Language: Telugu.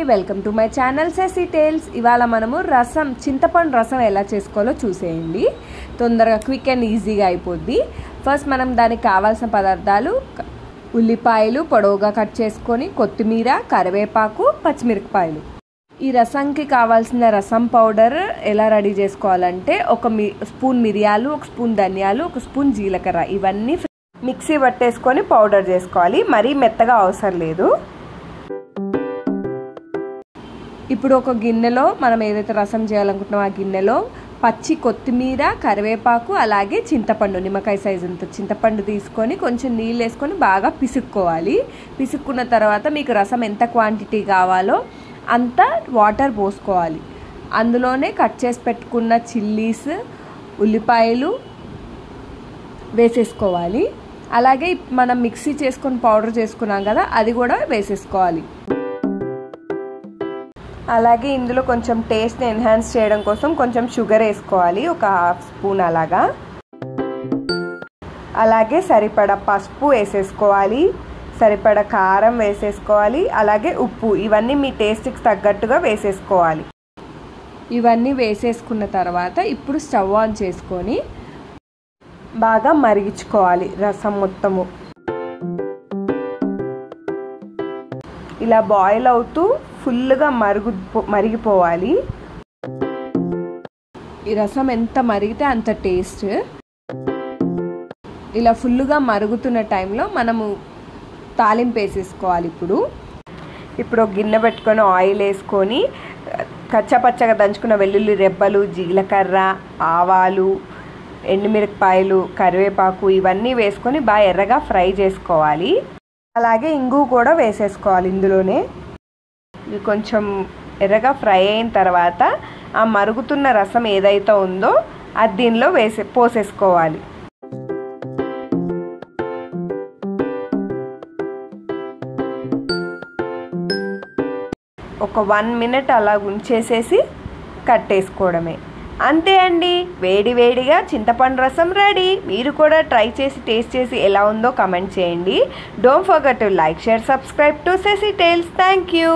Welcome to my channel Sesi Tales. ఇవాళ మనము రసం, చింతపండు రసం ఎలా చేసుకోవాలో చూసేయండి. తొందరగా క్విక్ అండ్ ఈజీగా అయిపోద్ది. ఫస్ట్ మనం దానికి కావాల్సిన పదార్థాలు: ఉల్లిపాయలు పొడవుగా కట్ చేసుకొని, కొత్తిమీర, కరివేపాకు, పచ్చిమిరపకాయలు. ఈ రసంకి కావాల్సిన రసం పౌడర్ ఎలా రెడీ చేసుకోవాలంటే, ఒక స్పూన్ మిరియాలు, ఒక స్పూన్ ధనియాలు, ఒక స్పూన్ జీలకర్ర, ఇవన్నీ మిక్సీ పట్టేసుకొని పౌడర్ చేసుకోవాలి. మరీ మెత్తగా అవసరం లేదు. ఇప్పుడు ఒక గిన్నెలో మనం ఏదైతే రసం చేయాలనుకుంటున్నామో ఆ గిన్నెలో పచ్చి కొత్తిమీర, కరివేపాకు, అలాగే చింతపండు, నిమ్మకాయ సైజు అంత చింతపండు తీసుకొని కొంచెం నీళ్ళు వేసుకొని బాగా పిసుక్కోవాలి. పిసుక్కున్న తర్వాత మీకు రసం ఎంత క్వాంటిటీ కావాలో అంత వాటర్ పోసుకోవాలి. అందులోనే కట్ చేసి పెట్టుకున్న చిల్లీస్, ఉల్లిపాయలు వేసేసుకోవాలి. అలాగే మనం మిక్సీ చేసుకొని పౌడర్ చేసుకున్నాం కదా, అది కూడా వేసేసుకోవాలి. అలాగే ఇందులో కొంచెం టేస్ట్ని ఎన్హాన్స్ చేయడం కోసం కొంచెం షుగర్ వేసుకోవాలి, ఒక హాఫ్ స్పూన్ అలాగా. అలాగే సరిపడా పసుపు వేసేసుకోవాలి, సరిపడా కారం వేసేసుకోవాలి, అలాగే ఉప్పు. ఇవన్నీ మీ టేస్ట్కి తగ్గట్టుగా వేసేసుకోవాలి. ఇవన్నీ వేసేసుకున్న తర్వాత ఇప్పుడు స్టవ్ ఆన్ చేసుకొని బాగా మరిగించుకోవాలి రసం మొత్తము. ఇలా బాయిల్ అవుతూ ఫుల్గా మరిగిపోవాలి. ఈ రసం ఎంత మరిగితే అంత టేస్ట్. ఇలా ఫుల్గా మరుగుతున్న టైంలో మనము తాలింపు వేసేసుకోవాలి. ఇప్పుడు ఒక గిన్నె పెట్టుకొని ఆయిల్ వేసుకొని కచ్చపచ్చగా దంచుకున్న వెల్లుల్లి రెబ్బలు, జీలకర్ర, ఆవాలు, ఎండుమిరపకాయలు, కరివేపాకు ఇవన్నీ వేసుకొని బాగా ఎర్రగా ఫ్రై చేసుకోవాలి. అలాగే ఇంగు కూడా వేసేసుకోవాలి ఇందులోనే. ఇది కొంచెం ఎర్రగా ఫ్రై అయిన తర్వాత ఆ మరుగుతున్న రసం ఏదైతే ఉందో అది దీనిలో పోసేసుకోవాలి. ఒక 1 మినిట్ అలా ఉంచేసేసి కట్టేసుకోవడమే. అంతే అండి, వేడి వేడిగా చింతపండు రసం రెడీ. మీరు కూడా ట్రై చేసి టేస్ట్ చేసి ఎలా ఉందో కమెంట్ చేయండి. Don't forget to like, share, subscribe to Sesi Tales. Thank you.